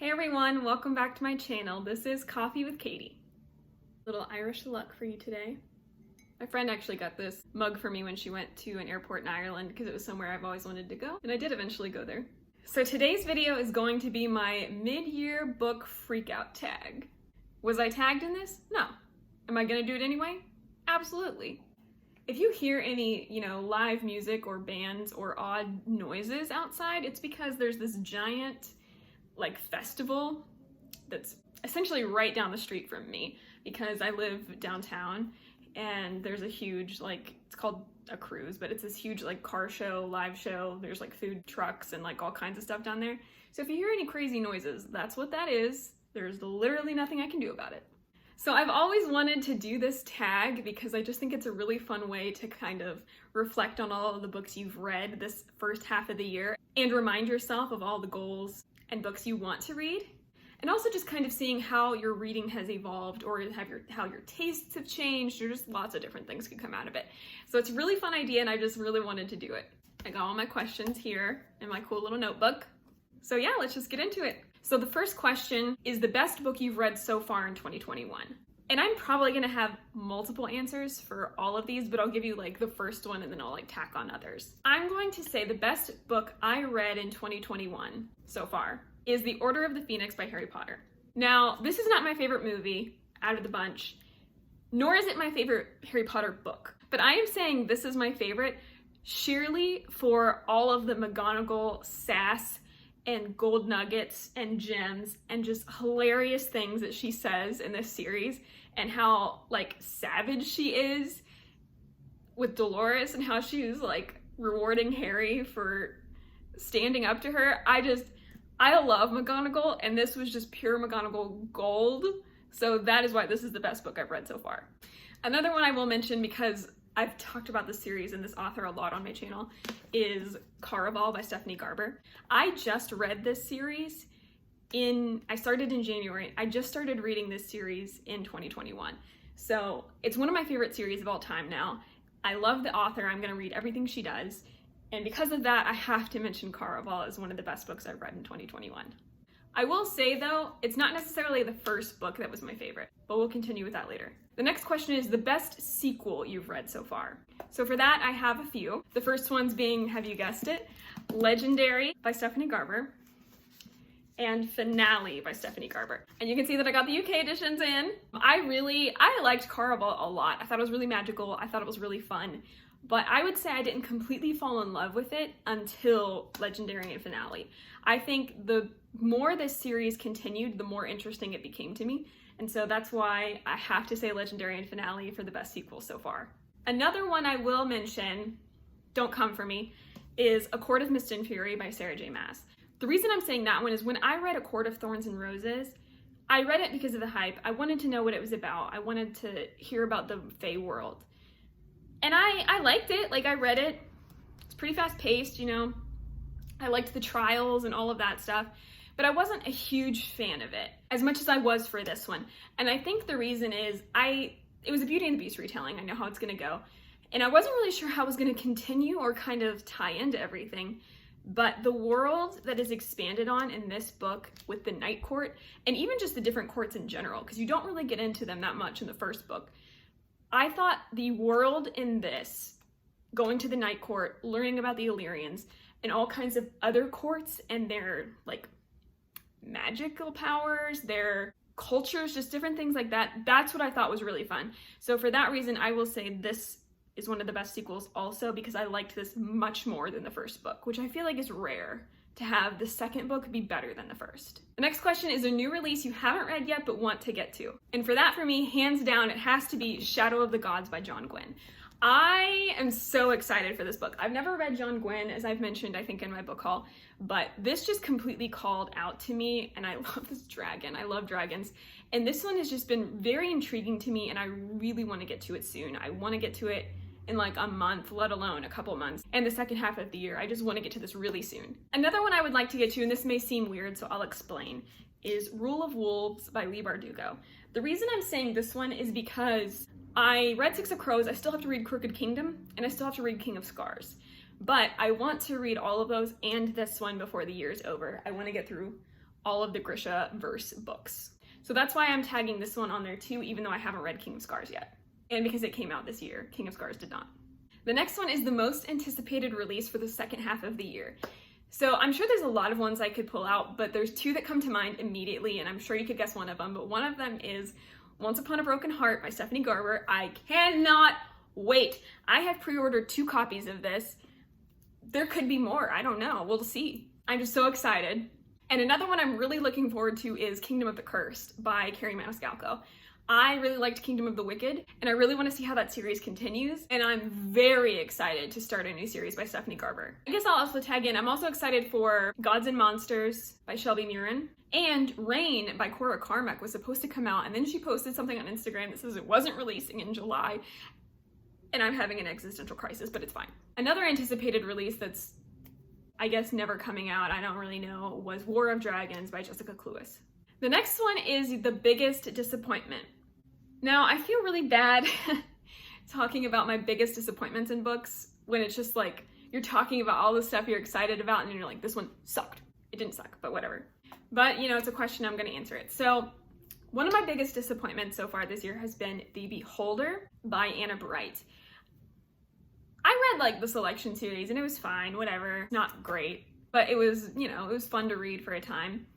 Hey everyone, welcome back to my channel. This is Coffee with Katie. Little Irish luck for you today. My friend actually got this mug for me when she went to an airport in Ireland because it was somewhere I've always wanted to go, and I did eventually go there. So today's video is going to be my mid-year book freakout tag. Was I tagged in this? No. Am I gonna do it anyway? Absolutely. If you hear any, live music or bands or odd noises outside, it's because there's this giant festival that's essentially right down the street from me because I live downtown and there's a huge it's called a cruise, but it's this huge car show, live show. There's food trucks and all kinds of stuff down there. So if you hear any crazy noises, that's what that is. There's literally nothing I can do about it. So I've always wanted to do this tag because I just think it's a really fun way to kind of reflect on all of the books you've read this first half of the year and remind yourself of all the goals and books you want to read, and also just kind of seeing how your reading has evolved or how your tastes have changed, or just lots of different things could come out of it. So it's a really fun idea and I just really wanted to do it. I got all my questions here in my cool little notebook. So yeah, let's just get into it. So the first question is the best book you've read so far in 2021. And I'm probably gonna have multiple answers for all of these, but I'll give you the first one and then I'll tack on others. I'm going to say the best book I read in 2021 so far is The Order of the Phoenix by Harry Potter. Now, this is not my favorite movie out of the bunch, nor is it my favorite Harry Potter book, but I am saying this is my favorite sheerly for all of the McGonagall sass and gold nuggets and gems and just hilarious things that she says in this series, and how savage she is with Dolores and how she's rewarding Harry for standing up to her. I love McGonagall, and this was just pure McGonagall gold. So that is why this is the best book I've read so far. Another one I will mention, because I've talked about this series and this author a lot on my channel, is Caraval by Stephanie Garber. I just read this series I started in January. I just started reading this series in 2021. So it's one of my favorite series of all time now. I love the author. I'm gonna read everything she does. And because of that, I have to mention Caraval as one of the best books I've read in 2021. I will say though, it's not necessarily the first book that was my favorite, but we'll continue with that later. The next question is the best sequel you've read so far. So for that, I have a few. The first ones being, have you guessed it, Legendary by Stephanie Garber and Finale by Stephanie Garber. And you can see that I got the UK editions in. I liked Caraval a lot. I thought it was really magical. I thought it was really fun. But I would say I didn't completely fall in love with it until Legendary and Finale. I think the more this series continued, the more interesting it became to me. And so that's why I have to say Legendary and Finale for the best sequel so far. Another one I will mention, don't come for me, is A Court of Mist and Fury by Sarah J. Maas. The reason I'm saying that one is when I read A Court of Thorns and Roses, I read it because of the hype. I wanted to know what it was about. I wanted to hear about the Fae world. And I liked it. I read it. It's pretty fast paced, I liked the trials and all of that stuff, but I wasn't a huge fan of it as much as I was for this one. And I think the reason is it was a Beauty and the Beast retelling. I know how it's gonna go. And I wasn't really sure how it was gonna continue or kind of tie into everything. But the world that is expanded on in this book with the Night Court, and even just the different courts in general, because you don't really get into them that much in the first book, I thought the world in this, going to the Night Court, learning about the Illyrians, and all kinds of other courts and their magical powers, their cultures, just different things like that, that's what I thought was really fun. So for that reason, I will say this is one of the best sequels also, because I liked this much more than the first book, which I feel is rare to have the second book be better than the first. The next question is a new release you haven't read yet but want to get to. And for that, for me, hands down, it has to be Shadow of the Gods by John Gwynne. I am so excited for this book. I've never read John Gwynne, as I've mentioned, I think in my book haul, but this just completely called out to me, and I love this dragon. I love dragons. And this one has just been very intriguing to me, and I really want to get to it soon. I want to get to it in a month, let alone a couple months, and the second half of the year. I just want to get to this really soon. Another one I would like to get to, and this may seem weird, so I'll explain, is Rule of Wolves by Leigh Bardugo. The reason I'm saying this one is because I read Six of Crows, I still have to read Crooked Kingdom, and I still have to read King of Scars. But I want to read all of those and this one before the year is over. I want to get through all of the Grisha verse books. So that's why I'm tagging this one on there too, even though I haven't read King of Scars yet. And because it came out this year, King of Scars did not. The next one is the most anticipated release for the second half of the year. So I'm sure there's a lot of ones I could pull out, but there's two that come to mind immediately, and I'm sure you could guess one of them, but one of them is Once Upon a Broken Heart by Stephanie Garber. I cannot wait. I have pre-ordered 2 copies of this. There could be more, I don't know, we'll see. I'm just so excited. And another one I'm really looking forward to is Kingdom of the Cursed by Carrie Maniscalco. I really liked Kingdom of the Wicked, and I really want to see how that series continues, and I'm very excited to start a new series by Stephanie Garber. I guess I'll also tag in, I'm also excited for Gods and Monsters by Shelby Murin, and Rain by Cora Carmack was supposed to come out, and then she posted something on Instagram that says it wasn't releasing in July, and I'm having an existential crisis, but it's fine. Another anticipated release that's, I guess, never coming out, I don't really know, was War of Dragons by Jessica Cluess. The next one is the biggest disappointment. Now, I feel really bad talking about my biggest disappointments in books when it's just like, you're talking about all the stuff you're excited about and you're like, this one sucked. It didn't suck, but whatever. But, you know, it's a question, I'm gonna answer it. So, one of my biggest disappointments so far this year has been The Beholder by Anna Bright. I read like the selection series and it was fine, whatever, not great, but it was, you know, it was fun to read for a time.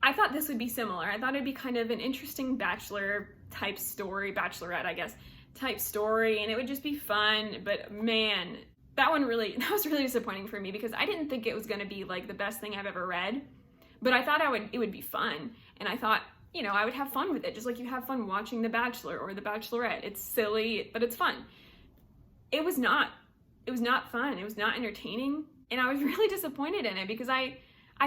I thought this would be similar. I thought it'd be kind of an interesting bachelor type story, bachelorette, I guess, type story, and it would just be fun, but man, that was really disappointing for me because I didn't think it was gonna be like the best thing I've ever read, but I thought it would be fun, and I thought, you know, I would have fun with it, just like you have fun watching The Bachelor or The Bachelorette. It's silly, but it's fun. It was not fun, it was not entertaining, and I was really disappointed in it because I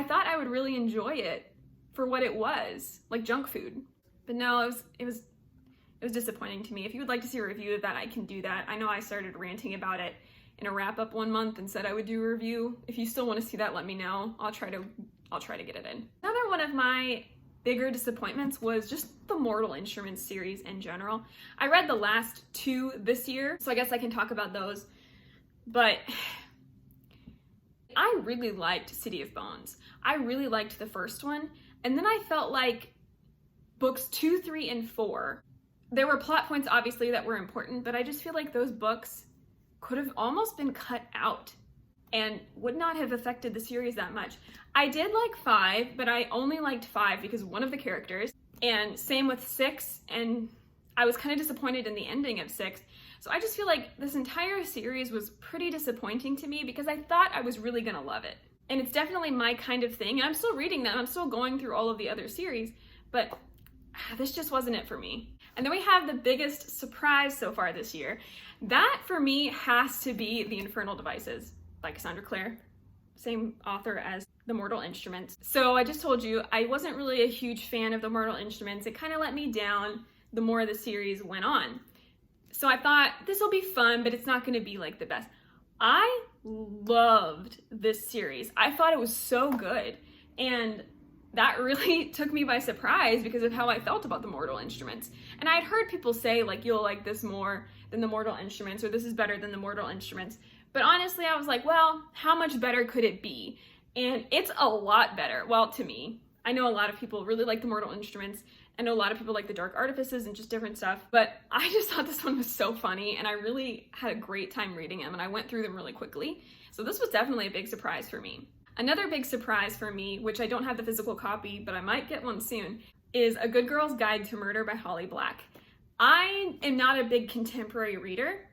thought I would really enjoy it for what it was, like junk food. But no, it was disappointing to me. If you would like to see a review of that, I can do that. I know I started ranting about it in a wrap-up one month and said I would do a review. If you still want to see that, let me know. I'll try to get it in. Another one of my bigger disappointments was just the Mortal Instruments series in general. I read the last 2 this year, so I guess I can talk about those. But I really liked City of Bones. I really liked the first one, and then I felt like books 2, 3, and 4, there were plot points obviously that were important, but I just feel like those books could have almost been cut out and would not have affected the series that much. I did like 5, but I only liked 5 because of one of the characters, and same with 6, and I was kind of disappointed in the ending of 6. So I just feel like this entire series was pretty disappointing to me because I thought I was really gonna love it. And it's definitely my kind of thing, and I'm still reading them, I'm still going through all of the other series, but this just wasn't it for me. And then we have the biggest surprise so far this year. That, for me, has to be The Infernal Devices by Cassandra Clare, same author as The Mortal Instruments. So I just told you, I wasn't really a huge fan of The Mortal Instruments. It kind of let me down the more the series went on. So I thought, this will be fun, but it's not going to be like the best. I loved this series. I thought it was so good, and that really took me by surprise because of how I felt about The Mortal Instruments. And I had heard people say, like, you'll like this more than The Mortal Instruments, or this is better than The Mortal Instruments. But honestly, I was like, well, how much better could it be? And it's a lot better. Well, to me. I know a lot of people really like The Mortal Instruments. I know a lot of people like The Dark Artifices and just different stuff. But I just thought this one was so funny, and I really had a great time reading them, and I went through them really quickly. So this was definitely a big surprise for me. Another big surprise for me, which I don't have the physical copy, but I might get one soon, is A Good Girl's Guide to Murder by Holly Black. I am not a big contemporary reader.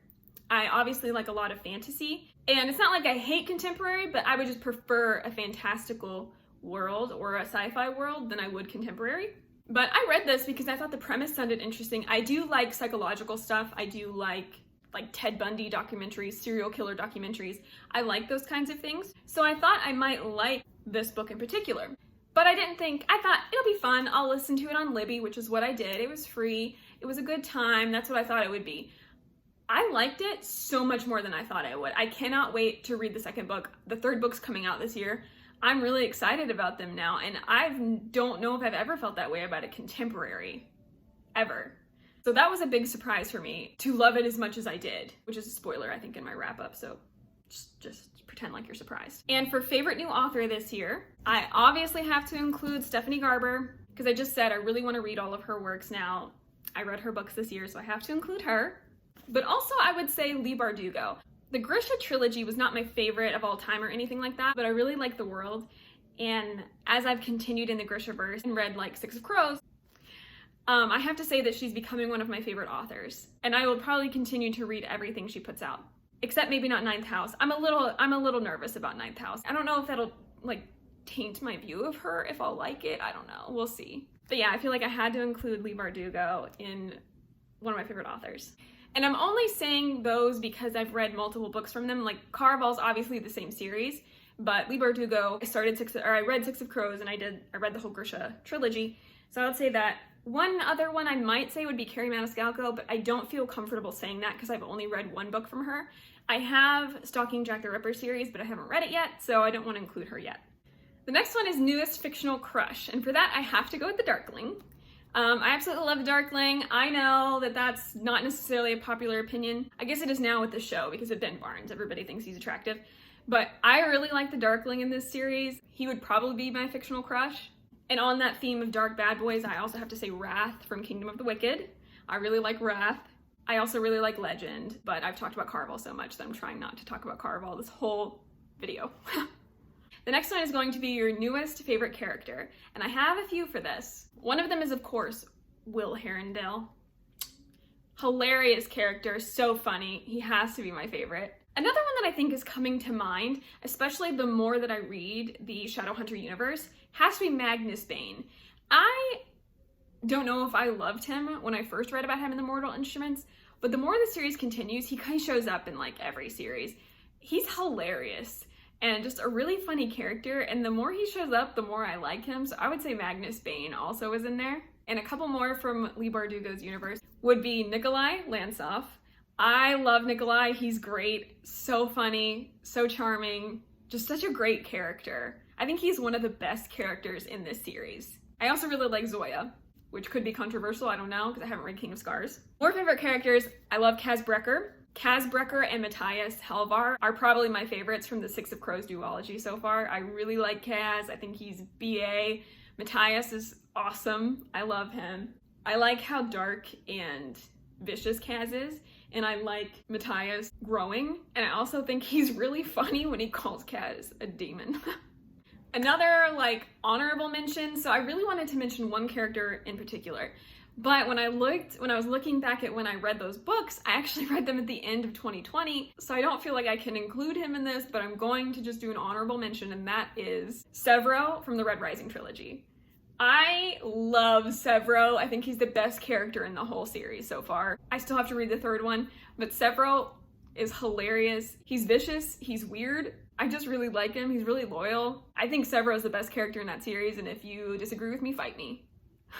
I obviously like a lot of fantasy, and it's not like I hate contemporary, but I would just prefer a fantastical world or a sci-fi world than I would contemporary. But I read this because I thought the premise sounded interesting. I do like psychological stuff. I do like Ted Bundy documentaries, serial killer documentaries. I like those kinds of things. So I thought I might like this book in particular. But I thought it'll be fun. I'll listen to it on Libby, which is what I did. It was free. It was a good time. That's what I thought it would be. I liked it so much more than I thought I would. I cannot wait to read the second book. The third book's coming out this year. I'm really excited about them now, and I don't know if I've ever felt that way about a contemporary, ever. So that was a big surprise for me, to love it as much as I did, which is a spoiler, I think, in my wrap-up, so just pretend like you're surprised. And for favorite new author this year, I obviously have to include Stephanie Garber, because I just said I really want to read all of her works now. I read her books this year, so I have to include her. But also I would say Leigh Bardugo. The Grisha trilogy was not my favorite of all time or anything like that, but I really like the world. And as I've continued in the Grishaverse and read like Six of Crows, I have to say that she's becoming one of my favorite authors. And I will probably continue to read everything she puts out. Except maybe not Ninth House. I'm a little nervous about Ninth House. I don't know if that'll like taint my view of her, if I'll like it. I don't know. We'll see. But yeah, I feel like I had to include Leigh Bardugo in one of my favorite authors. And I'm only saying those because I've read multiple books from them. Like Caraval's obviously the same series, but Leigh Bardugo, I read Six of Crows and I read the whole Grisha trilogy. So I would say that. One other one I might say would be Carrie Maniscalco, but I don't feel comfortable saying that because I've only read one book from her. I have Stalking Jack the Ripper series, but I haven't read it yet, so I don't want to include her yet. The next one is newest fictional crush, and for that I have to go with The Darkling. I absolutely love The Darkling. I know that that's not necessarily a popular opinion. I guess it is now with the show because of Ben Barnes. Everybody thinks he's attractive. But I really like The Darkling in this series. He would probably be my fictional crush. And on that theme of dark bad boys, I also have to say Wrath from Kingdom of the Wicked. I really like Wrath. I also really like Legend, but I've talked about Caraval so much that I'm trying not to talk about Caraval this whole video. The next one is going to be your newest favorite character, and I have a few for this. One of them is, of course, Will Herondale. Hilarious character, so funny. He has to be my favorite. Another one that I think is coming to mind, especially the more that I read the Shadowhunter universe, has to be Magnus Bane. I don't know if I loved him when I first read about him in the Mortal Instruments, but the more the series continues, he kind of shows up in like every series. He's hilarious and just a really funny character, and the more he shows up, the more I like him, so I would say Magnus Bane also is in there. And a couple more from Leigh Bardugo's universe would be Nikolai Lansoff. I love Nikolai, he's great, so funny, so charming, just such a great character. I think he's one of the best characters in this series. I also really like Zoya, which could be controversial, I don't know, because I haven't read King of Scars. More favorite characters, I love Kaz Brekker. Kaz Brekker and Matthias Helvar are probably my favorites from the Six of Crows duology so far. I really like Kaz, I think he's BA. Matthias is awesome, I love him. I like how dark and vicious Kaz is, and I like Matthias growing, and I also think he's really funny when he calls Kaz a demon. Another like honorable mention, so I really wanted to mention one character in particular, but when I was looking back at when I read those books, I actually read them at the end of 2020, so I don't feel like I can include him in this, but I'm going to just do an honorable mention, and that is Severo from the Red Rising trilogy. I love Severo. I think he's the best character in the whole series so far. I still have to read the third one, but Severo is hilarious. He's vicious, he's weird. I just really like him. He's really loyal. I think Severo is the best character in that series, and if you disagree with me, fight me.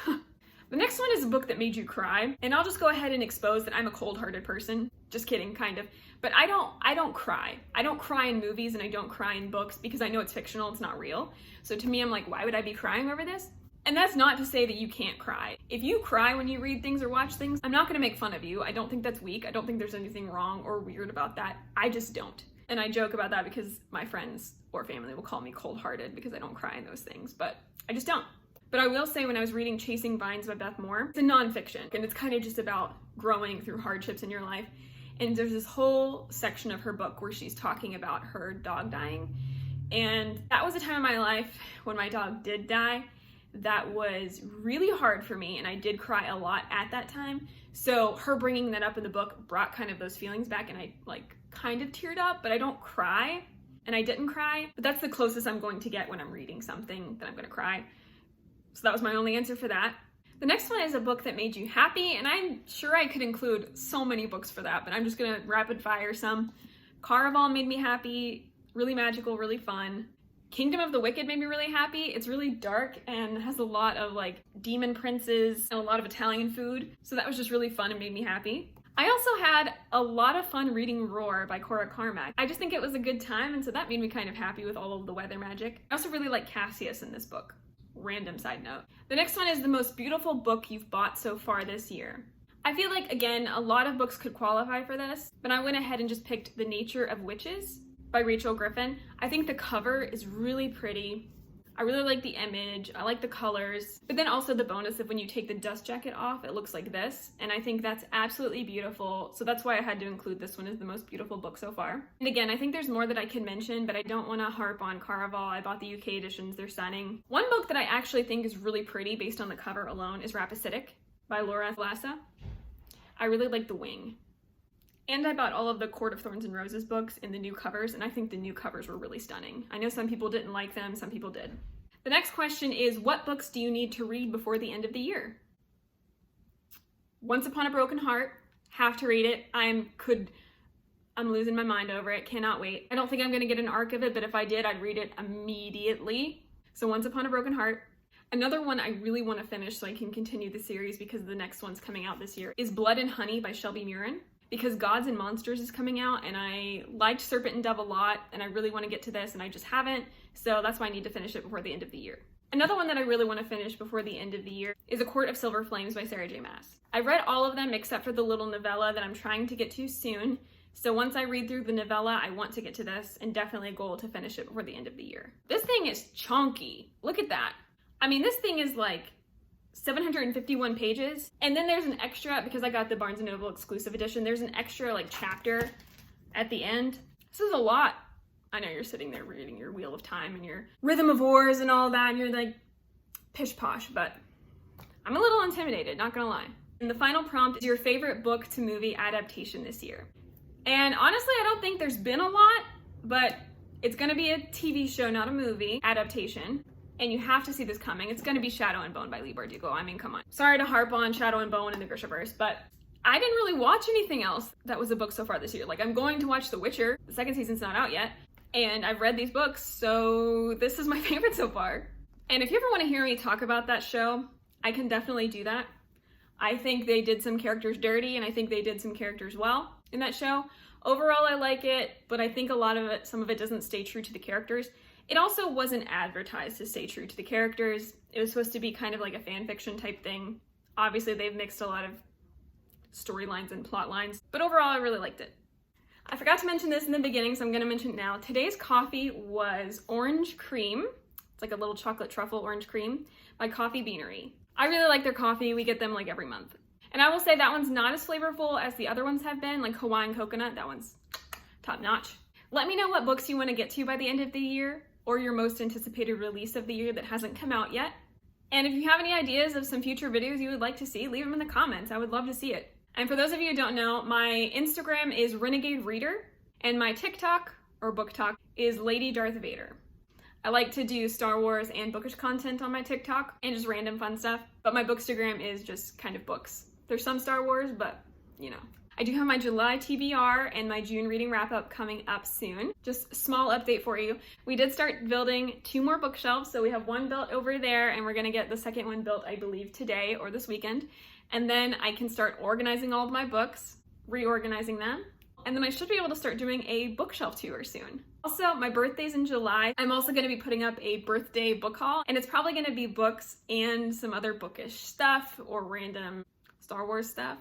The next one is a book that made you cry, and I'll just go ahead and expose that I'm a cold-hearted person. Just kidding, kind of. But I don't cry. I don't cry in movies, and I don't cry in books because I know it's fictional, it's not real. So to me, I'm like, why would I be crying over this? And that's not to say that you can't cry. If you cry when you read things or watch things, I'm not gonna make fun of you. I don't think that's weak. I don't think there's anything wrong or weird about that. I just don't. And I joke about that because my friends or family will call me cold-hearted because I don't cry in those things, but I just don't. But I will say when I was reading Chasing Vines by Beth Moore, it's a nonfiction, and it's kind of just about growing through hardships in your life. And there's this whole section of her book where she's talking about her dog dying. And that was a time in my life when my dog did die that was really hard for me, and I did cry a lot at that time. So her bringing that up in the book brought kind of those feelings back, and I like kind of teared up, but I don't cry, and I didn't cry. But that's the closest I'm going to get when I'm reading something that I'm gonna cry. So that was my only answer for that. The next one is a book that made you happy, and I'm sure I could include so many books for that, but I'm just gonna rapid fire some. Caraval made me happy, really magical, really fun. Kingdom of the Wicked made me really happy. It's really dark and has a lot of like demon princes and a lot of Italian food, so that was just really fun and made me happy. I also had a lot of fun reading Roar by Cora Carmack. I just think it was a good time, and so that made me kind of happy with all of the weather magic. I also really like Cassius in this book. Random side note. The next one is the most beautiful book you've bought so far this year. I feel like, again, a lot of books could qualify for this, but I went ahead and just picked The Nature of Witches by Rachel Griffin. I think the cover is really pretty. I really like the image, I like the colors, but then also the bonus of when you take the dust jacket off, it looks like this, and I think that's absolutely beautiful, so that's why I had to include this one as the most beautiful book so far. And again, I think there's more that I can mention, but I don't want to harp on Caraval. I bought the UK editions, they're stunning. One book that I actually think is really pretty based on the cover alone is Rapacitic by Laura Lassa. I really like the wing. And I bought all of the Court of Thorns and Roses books in the new covers, and I think the new covers were really stunning. I know some people didn't like them, some people did. The next question is, what books do you need to read before the end of the year? Once Upon a Broken Heart, have to read it. I'm losing my mind over it, cannot wait. I don't think I'm gonna get an arc of it, but if I did, I'd read it immediately. So Once Upon a Broken Heart. Another one I really want to finish so I can continue the series because the next one's coming out this year is Blood and Honey by Shelby Murin. Because Gods and Monsters is coming out, and I liked Serpent and Dove a lot, and I really want to get to this, and I just haven't, so that's why I need to finish it before the end of the year. Another one that I really want to finish before the end of the year is A Court of Silver Flames by Sarah J. Maas. I've read all of them except for the little novella that I'm trying to get to soon, so once I read through the novella, I want to get to this, and definitely a goal to finish it before the end of the year. This thing is chunky. Look at that. I mean, this thing is like 751 pages, and then there's an extra, because I got the Barnes & Noble exclusive edition, there's an extra like chapter at the end. This is a lot. I know you're sitting there reading your Wheel of Time and your Rhythm of Wars and all that, and you're like pish posh, but I'm a little intimidated, not gonna lie. And the final prompt is your favorite book to movie adaptation this year. And honestly, I don't think there's been a lot, but it's gonna be a TV show, not a movie adaptation. And you have to see this coming. It's gonna be Shadow and Bone by Leigh Bardugo. I mean, come on. Sorry to harp on Shadow and Bone and the Grishaverse, but I didn't really watch anything else that was a book so far this year. Like, I'm going to watch The Witcher. The second season's not out yet. And I've read these books, so this is my favorite so far. And if you ever want to hear me talk about that show, I can definitely do that. I think they did some characters dirty, and I think they did some characters well in that show. Overall, I like it, but I think some of it doesn't stay true to the characters. It also wasn't advertised to stay true to the characters. It was supposed to be kind of like a fan fiction type thing. Obviously, they've mixed a lot of storylines and plot lines, but overall, I really liked it. I forgot to mention this in the beginning, so I'm gonna mention it now. Today's coffee was orange cream. It's like a little chocolate truffle orange cream by Coffee Beanery. I really like their coffee. We get them like every month. And I will say that one's not as flavorful as the other ones have been, like Hawaiian Coconut. That one's top notch. Let me know what books you want to get to by the end of the year, or your most anticipated release of the year that hasn't come out yet. And if you have any ideas of some future videos you would like to see, leave them in the comments. I would love to see it. And for those of you who don't know, my Instagram is Renegade Reader, and my TikTok, or BookTok, is Lady Darth Vader. I like to do Star Wars and bookish content on my TikTok, and just random fun stuff, but my Bookstagram is just kind of books. There's some Star Wars, but you know. I do have my July TBR and my June reading wrap-up coming up soon. Just a small update for you. We did start building 2 more bookshelves, so we have one built over there, and we're gonna get the second one built, I believe, today or this weekend. And then I can start organizing all of my books, reorganizing them, and then I should be able to start doing a bookshelf tour soon. Also, my birthday's in July. I'm also gonna be putting up a birthday book haul, and it's probably gonna be books and some other bookish stuff or random Star Wars stuff.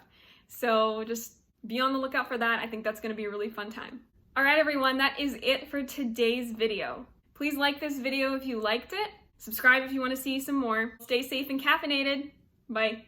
So just be on the lookout for that. I think that's gonna be a really fun time. All right, everyone, that is it for today's video. Please like this video if you liked it. Subscribe if you wanna see some more. Stay safe and caffeinated. Bye.